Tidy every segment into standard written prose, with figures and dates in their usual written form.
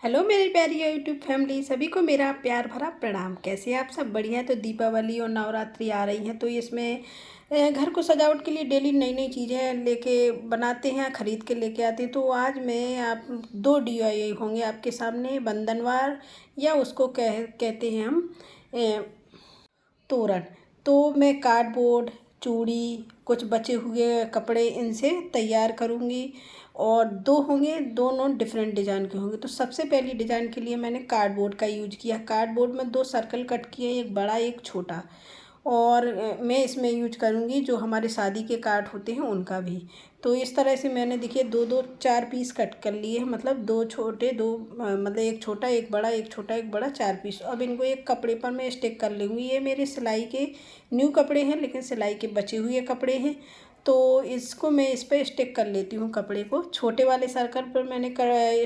Hello मेरी प्यारी YouTube family, सभी को मेरा प्यार भरा प्रणाम। कैसे हैं आप सब? बढ़िया है। तो दीपावली और नवरात्रि आ रही हैं, तो इसमें घर को सजावट के लिए डेली नई नई चीज़ें लेके बनाते हैं, ख़रीद के लेके आते हैं। तो आज मैं आप दो DIY होंगे आपके सामने। बंधनवार या उसको कहते हैं हम तोरण। तो मैं कार्डबोर्ड, चूड़ी, कुछ बचे हुए कपड़े इनसे तैयार करूँगी और दो होंगे, दोनों डिफरेंट डिज़ाइन के होंगे। तो सबसे पहली डिज़ाइन के लिए मैंने कार्डबोर्ड का यूज किया। कार्डबोर्ड में दो सर्कल कट किए, एक बड़ा एक छोटा। और मैं इसमें यूज करूँगी जो हमारे शादी के कार्ड होते हैं उनका भी। तो इस तरह से मैंने देखिए दो दो चार पीस कट कर लिए हैं, मतलब दो छोटे दो मतलब एक छोटा एक बड़ा, एक छोटा एक बड़ा, चार पीस। अब इनको एक कपड़े पर मैं स्टिक कर लूँगी। ये मेरे सिलाई के न्यू कपड़े हैं, लेकिन सिलाई के बचे हुए कपड़े हैं। तो इसको मैं इस पर स्टिक कर लेती हूँ कपड़े को। छोटे वाले सर्कल पर मैंने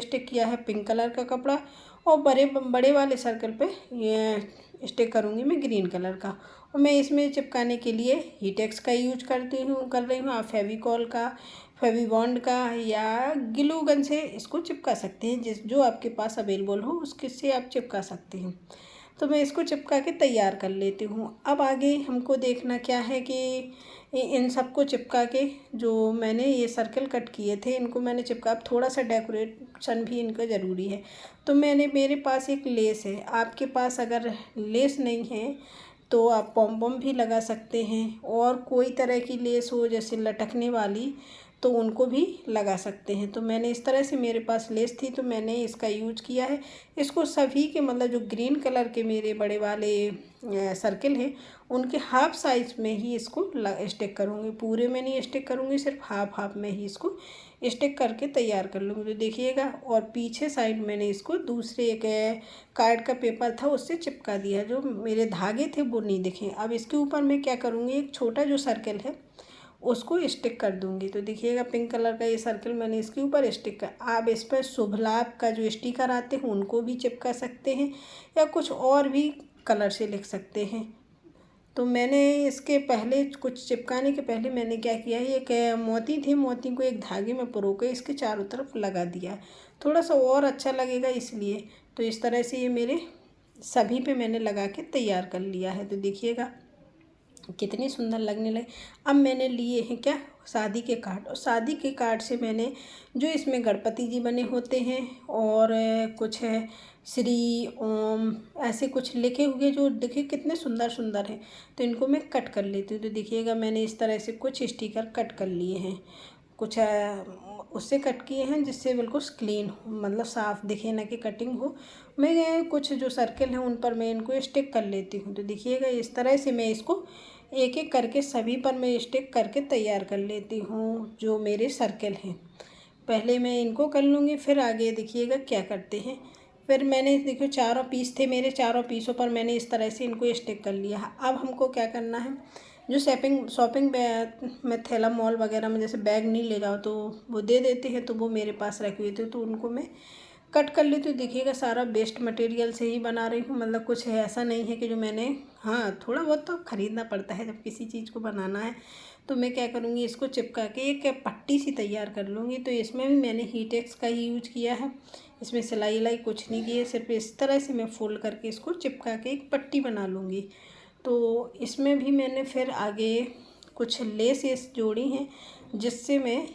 स्टिक किया है पिंक कलर का कपड़ा, और बड़े बड़े वाले सर्कल पे ये स्टिक करूँगी मैं ग्रीन कलर का। और मैं इसमें चिपकाने के लिए हीटेक्स का यूज कर रही हूँ। आप फेविकॉल का, फेविबॉन्ड का या ग्लू गन से इसको चिपका सकते हैं। जो आपके पास अवेलेबल हो उसके से आप चिपका सकते हैं। तो मैं इसको चिपका के तैयार कर लेती हूँ। अब आगे हमको देखना क्या है कि इन सबको चिपका के, जो मैंने ये सर्कल कट किए थे इनको मैंने चिपका। अब थोड़ा सा डेकोरेशन भी इनका ज़रूरी है। तो मेरे पास एक लेस है। आपके पास अगर लेस नहीं है तो आप पॉम पॉम भी लगा सकते हैं, और कोई तरह की लेस हो जैसे लटकने वाली तो उनको भी लगा सकते हैं। तो मैंने इस तरह से, मेरे पास लेस थी तो मैंने इसका यूज किया है। इसको सभी के, मतलब जो ग्रीन कलर के मेरे बड़े वाले सर्किल हैं उनके हाफ साइज में ही इसको स्टिक करूँगी। पूरे में नहीं स्टिक करूँगी, सिर्फ हाफ हाफ में ही इसको स्टिक करके तैयार कर लूँगी। तो देखिएगा, और पीछे साइड मैंने इसको दूसरे एक कार्ड का पेपर था उससे चिपका दिया। जो मेरे धागे थे वो नहीं दिखे। अब इसके ऊपर मैं क्या करूँगी, एक छोटा जो सर्कल है उसको स्टिक कर दूंगी। तो देखिएगा पिंक कलर का ये सर्कल मैंने इसके ऊपर स्टिक कर। आप इस पर शुभ लाभ का जो स्टिकर आते हैं उनको भी चिपका सकते हैं, या कुछ और भी कलर से लिख सकते हैं। तो मैंने इसके पहले, कुछ चिपकाने के पहले मैंने क्या किया है, एक मोती थी, मोती को एक धागे में पिरो के इसके चारों तरफ लगा दिया। थोड़ा सा और अच्छा लगेगा इसलिए। तो इस तरह से ये मेरे सभी पे मैंने लगा के तैयार कर लिया है। तो देखिएगा कितनी सुंदर लगने लगे। अब मैंने लिए हैं क्या, शादी के कार्ड। और शादी के कार्ड से मैंने, जो इसमें गणपति जी बने होते हैं और कुछ है श्री ओम, ऐसे कुछ लिखे हुए जो देखिए कितने सुंदर सुंदर हैं। तो इनको मैं कट कर लेती हूँ। तो देखिएगा मैंने इस तरह से कुछ स्टिकर कट कर लिए हैं, कुछ उससे कट किए हैं जिससे बिल्कुल क्लीन हो, मतलब साफ़ दिखे, ना कि कटिंग हो। मैं कुछ जो सर्कल हैं उन पर मैं इनको स्टिक कर लेती हूँ। तो देखिएगा इस तरह से मैं इसको एक एक करके सभी पर मैं स्टिक करके तैयार कर लेती हूँ जो मेरे सर्कल हैं। पहले मैं इनको कर लूँगी, फिर आगे देखिएगा क्या करते हैं। फिर मैंने देखो चारों पीस थे मेरे, चारों पीसों पर मैंने इस तरह से इनको स्टिक कर लिया। अब हमको क्या करना है, जो शॉपिंग में थैला मॉल वगैरह में जैसे बैग नहीं ले जाओ तो वो दे देते हैं, तो वो मेरे पास रखे हुए थे तो उनको मैं कट कर लेती हूँ। देखिएगा सारा वेस्ट मटेरियल से ही बना रही हूँ, मतलब कुछ है ऐसा नहीं है कि जो मैंने, हाँ थोड़ा बहुत तो ख़रीदना पड़ता है जब किसी चीज़ को बनाना है। तो मैं क्या करूँगी, इसको चिपका के एक पट्टी सी तैयार कर लूँगी। तो इसमें भी मैंने हीटेक्स का ही यूज किया है। इसमें सिलाई विलाई कुछ नहीं की है, सिर्फ इस तरह से मैं फोल्ड करके इसको चिपका के एक पट्टी बना लूँगी। तो इसमें भी मैंने फिर आगे कुछ लेस जोड़ी हैं जिससे मैं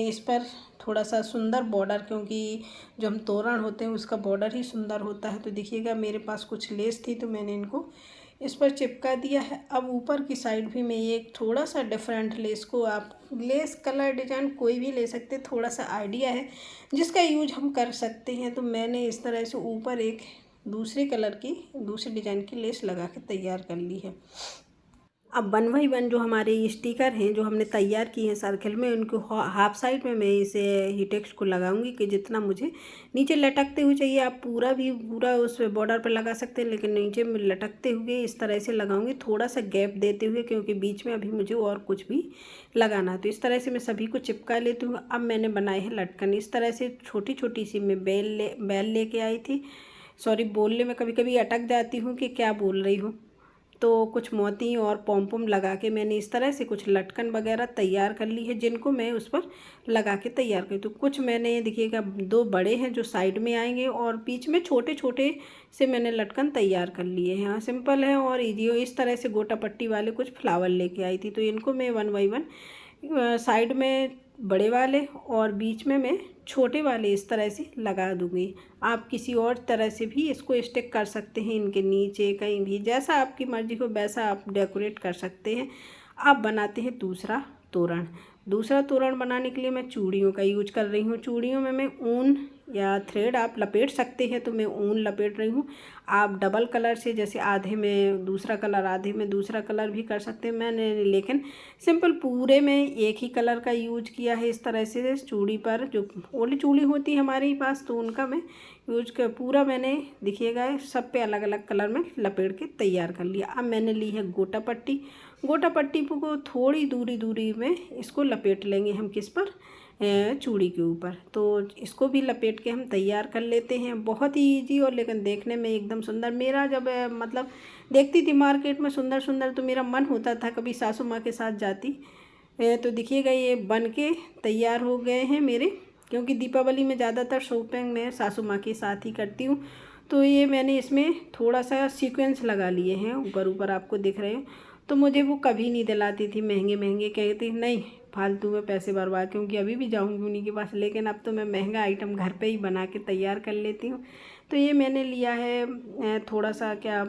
इस पर थोड़ा सा सुंदर बॉर्डर, क्योंकि जो हम तोरण होते हैं उसका बॉर्डर ही सुंदर होता है। तो देखिएगा मेरे पास कुछ लेस थी तो मैंने इनको इस पर चिपका दिया है। अब ऊपर की साइड भी मैं ये एक थोड़ा सा डिफरेंट लेस को, आप लेस कलर डिजाइन कोई भी ले सकते, थोड़ा सा आइडिया है जिसका यूज हम कर सकते हैं। तो मैंने इस तरह से ऊपर एक दूसरे कलर की, दूसरे डिजाइन की लेस लगा के तैयार कर ली है। अब 1 बाय 1 जो हमारे स्टिकर हैं जो हमने तैयार किए हैं सर्कल में, उनको हाफ साइड में मैं इसे हीटेक्स को लगाऊंगी कि जितना मुझे नीचे लटकते हुए चाहिए। आप पूरा उस बॉर्डर पर लगा सकते हैं, लेकिन नीचे में लटकते हुए इस तरह से लगाऊंगी, थोड़ा सा गैप देते हुए, क्योंकि बीच में अभी मुझे और कुछ भी लगाना है। तो इस तरह से मैं सभी को चिपका लेती हूँ। अब मैंने बनाए हैं लटकन। इस तरह से छोटी छोटी सी मैं बेल लेके आई थी। सॉरी, बोलने में कभी कभी अटक जाती हूँ कि क्या बोल रही हूँ। तो कुछ मोती और पॉम लगा के मैंने इस तरह से कुछ लटकन वगैरह तैयार कर ली है, जिनको मैं उस पर लगा के तैयार करी। तो कुछ मैंने देखिएगा 2 बड़े हैं जो साइड में आएंगे, और बीच में छोटे छोटे से मैंने लटकन तैयार कर लिए हैं। हाँ, सिंपल है और ईजी। इस तरह से गोटा पट्टी वाले कुछ फ्लावर लेके आई थी, तो इनको मैं 1 बाई 1 साइड में बड़े वाले और बीच में मैं छोटे वाले इस तरह से लगा दूँगी। आप किसी और तरह से भी इसको स्टिक कर सकते हैं, इनके नीचे कहीं भी, जैसा आपकी मर्ज़ी हो वैसा आप डेकोरेट कर सकते हैं। अब बनाते हैं दूसरा तोरण। दूसरा तोरण बनाने के लिए मैं चूड़ियों का यूज कर रही हूँ। चूड़ियों में मैं ऊन या थ्रेड आप लपेट सकते हैं, तो मैं ऊन लपेट रही हूँ। आप डबल कलर से, जैसे आधे में दूसरा कलर आधे में दूसरा कलर भी कर सकते हैं। मैंने लेकिन सिंपल पूरे में एक ही कलर का यूज किया है। इस तरह से चूड़ी पर जो ओली चूड़ी होती है हमारे पास, तो उनका मैं यूज कर पूरा मैंने देखिएगा सब पे अलग अलग कलर में लपेट के तैयार कर लिया। अब मैंने ली है गोटा पट्टी। गोटा पट्टी को थोड़ी दूरी में इसको लपेट लेंगे हम, किस पर, चूड़ी के ऊपर। तो इसको भी लपेट के हम तैयार कर लेते हैं। बहुत ही ईजी और लेकिन देखने में एकदम सुंदर। मेरा जब मतलब देखती थी मार्केट में सुंदर सुंदर, तो मेरा मन होता था कभी सासू माँ के साथ जाती। तो देखिएगा ये बन के तैयार हो गए हैं मेरे, क्योंकि दीपावली में ज़्यादातर शॉपिंग मैं सासू माँ के साथ ही करती हूँ। तो ये मैंने इसमें थोड़ा सा सीक्वेंस लगा लिए हैं, ऊपर ऊपर आपको दिख रहे हो। तो मुझे वो कभी नहीं दिलाती थी महंगे महंगे, कहती नहीं फालतू में पैसे बर्बाद, क्योंकि अभी भी जाऊंगी उन्हीं के पास। लेकिन अब तो मैं महंगा आइटम घर पे ही बना के तैयार कर लेती हूँ। तो ये मैंने लिया है थोड़ा सा क्या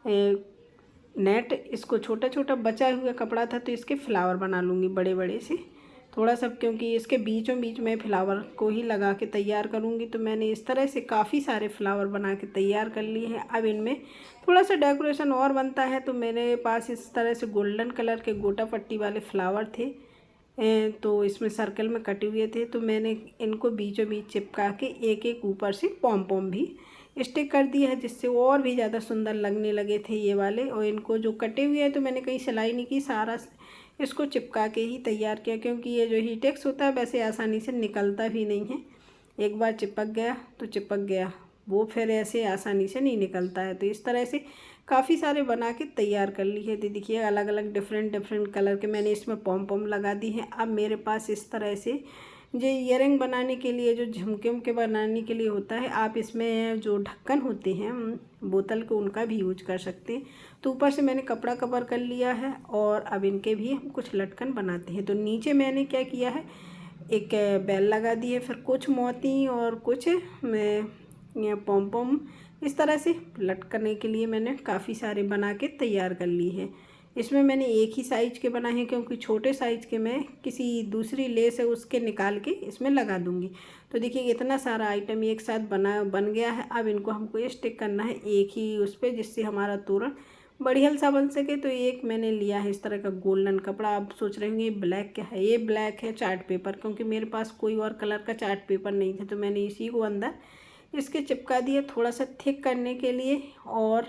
नेट, इसको छोटा छोटा बचा हुआ कपड़ा था, तो इसके फ्लावर बना लूँगी बड़े बड़े से थोड़ा सा, क्योंकि इसके बीचों बीच में फ्लावर को ही लगा के तैयार करूँगी। तो मैंने इस तरह से काफ़ी सारे फ्लावर बना के तैयार कर लिए हैं। अब इनमें थोड़ा सा डेकोरेशन और बनता है। तो मेरे पास इस तरह से गोल्डन कलर के गोटा पट्टी वाले फ्लावर थे, तो इसमें सर्कल में कटे हुए थे। तो मैंने इनको बीचों बीच चिपका के एक एक ऊपर से पॉम भी स्टिक कर दिया है, जिससे और भी ज़्यादा सुंदर लगने लगे थे ये वाले। और इनको जो कटे हुए हैं, तो मैंने कहीं सिलाई नहीं की, सारा इसको चिपका के ही तैयार किया, क्योंकि ये जो हीटेक्स होता है वैसे आसानी से निकलता भी नहीं है। एक बार चिपक गया तो चिपक गया, वो फिर ऐसे आसानी से नहीं निकलता है। तो इस तरह से काफ़ी सारे बना के तैयार कर ली है। तो देखिए अलग अलग डिफरेंट कलर के मैंने इसमें पॉम लगा दी हैं। अब मेरे पास इस तरह से जो ईयरिंग बनाने के लिए, जो झुमके उमके बनाने के लिए होता है, आप इसमें जो ढक्कन होते हैं बोतल के, उनका भी यूज कर सकते हैं। तो ऊपर से मैंने कपड़ा कवर कर लिया है, और अब इनके भी हम कुछ लटकन बनाते हैं। तो नीचे मैंने क्या किया है, एक बेल लगा दी है, फिर कुछ मोती और कुछ पॉम इस तरह से लटकने के लिए मैंने काफ़ी सारे बना के तैयार कर ली है। इसमें मैंने एक ही साइज़ के बनाए हैं, क्योंकि छोटे साइज़ के मैं किसी दूसरी लेस है उसके निकाल के इसमें लगा दूंगी। तो देखिए इतना सारा आइटम एक साथ बन गया है। अब इनको हमको स्टिक करना है एक ही उस पर, जिससे हमारा तोरण बढ़िया सा बन सके। तो एक मैंने लिया है इस तरह का गोल्डन कपड़ा। आप सोच रहे होंगे ये ब्लैक क्या है, ये ब्लैक है चार्ट पेपर, क्योंकि मेरे पास कोई और कलर का चार्ट पेपर नहीं था। तो मैंने इसी को अंदर इसके चिपका दिया थोड़ा सा थिक करने के लिए। और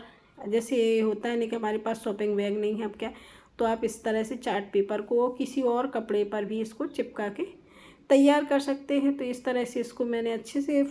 जैसे होता है नहीं कि हमारे पास शॉपिंग बैग नहीं है, अब क्या, तो आप इस तरह से चार्ट पेपर को किसी और कपड़े पर भी इसको चिपका के तैयार कर सकते हैं। तो इस तरह से इसको मैंने अच्छे से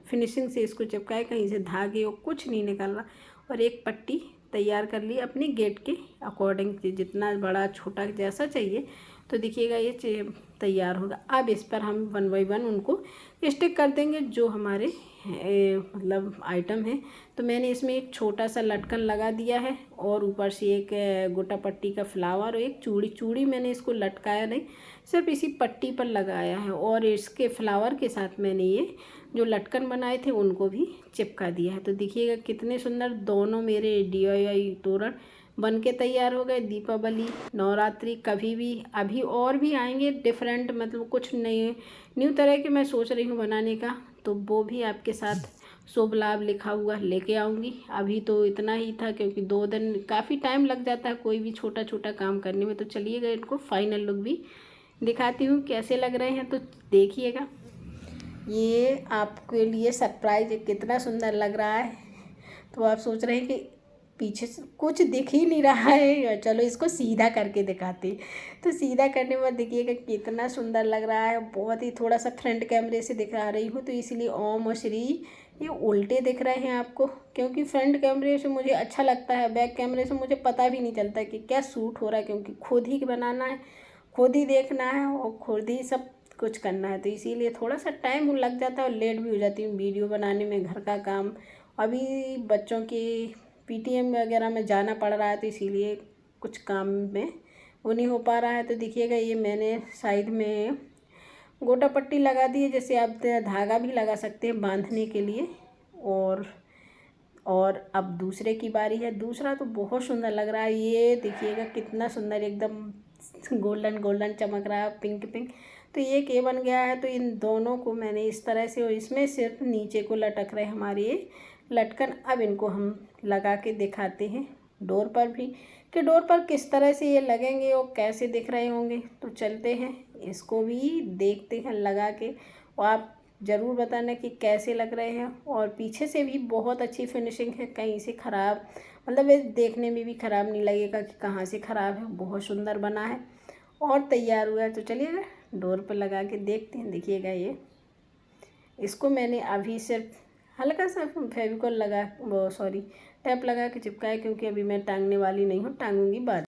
फिनिशिंग से इसको चिपकाया, कहीं से धागे और कुछ नहीं निकल रहा। और एक पट्टी तैयार कर ली अपनी गेट के अकॉर्डिंग, जितना बड़ा छोटा जैसा चाहिए। तो देखिएगा ये तैयार होगा। अब इस पर हम 1 बाई 1 उनको स्टिक कर देंगे, जो हमारे मतलब आइटम है। तो मैंने इसमें एक छोटा सा लटकन लगा दिया है, और ऊपर से एक गोटा पट्टी का फ्लावर और एक चूड़ी मैंने इसको लटकाया नहीं, सिर्फ इसी पट्टी पर लगाया है। और इसके फ्लावर के साथ मैंने ये जो लटकन बनाए थे उनको भी चिपका दिया है। तो देखिएगा कितने सुंदर दोनों मेरे DIY तोरण बन के तैयार हो गए। दीपावली, नवरात्रि, कभी भी अभी और भी आएंगे डिफरेंट, मतलब कुछ नए न्यू तरह के मैं सोच रही हूँ बनाने का। तो वो भी आपके साथ शुभ लाभ लिखा हुआ लेके आऊँगी। अभी तो इतना ही था, क्योंकि 2 दिन काफ़ी टाइम लग जाता है कोई भी छोटा छोटा काम करने में। तो चलिएगा इनको फाइनल लुक भी दिखाती हूँ कैसे लग रहे हैं, तो देखिएगा। ये आपके लिए सरप्राइज है, कितना सुंदर लग रहा है। तो आप सोच रहे हैं कि पीछे से कुछ दिख ही नहीं रहा है, चलो इसको सीधा करके दिखाते। तो सीधा करने में देखिएगा कितना सुंदर लग रहा है। बहुत ही थोड़ा सा फ्रंट कैमरे से दिखा रही हूँ, तो इसलिए ओम और श्री ये उल्टे दिख रहे हैं आपको, क्योंकि फ्रंट कैमरे से मुझे अच्छा लगता है, बैक कैमरे से मुझे पता भी नहीं चलता कि क्या सूट हो रहा है, क्योंकि खुद ही बनाना है, खुद ही देखना है और खुद ही सब कुछ करना है, तो इसीलिए थोड़ा सा टाइम लग जाता है और लेट भी हो जाती हूँ वीडियो बनाने में, घर का काम। अभी बच्चों की पीटीएम वगैरह में जाना पड़ रहा है, तो इसीलिए कुछ काम में वो नहीं हो पा रहा है। तो देखिएगा ये मैंने साइड में गोटा पट्टी लगा दी है, जैसे आप धागा भी लगा सकते हैं बांधने के लिए। और अब दूसरे की बारी है। दूसरा तो बहुत सुंदर लग रहा है, ये देखिएगा कितना सुंदर, एकदम गोल्डन गोल्डन चमक रहा है, पिंक पिंक। तो ये के बन गया है। तो इन दोनों को मैंने इस तरह से, और इसमें सिर्फ नीचे को लटक रहे हमारे ये लटकन। अब इनको हम लगा के दिखाते हैं डोर पर भी, कि डोर पर किस तरह से ये लगेंगे और कैसे दिख रहे होंगे। तो चलते हैं, इसको भी देखते हैं लगा के, और आप ज़रूर बताना कि कैसे लग रहे हैं। और पीछे से भी बहुत अच्छी फिनिशिंग है, कहीं से ख़राब, मतलब ये देखने में भी ख़राब नहीं लगेगा कि कहाँ से ख़राब है, बहुत सुंदर बना है और तैयार हुआ है। तो चलिएगा डोर पर लगा के देखते हैं। देखिएगा ये, इसको मैंने अभी सिर्फ हल्का सा फेविकॉल लगा, वो सॉरी टैप लगा के चिपकाया, क्योंकि अभी मैं टांगने वाली नहीं हूँ, टांगूंगी बाद।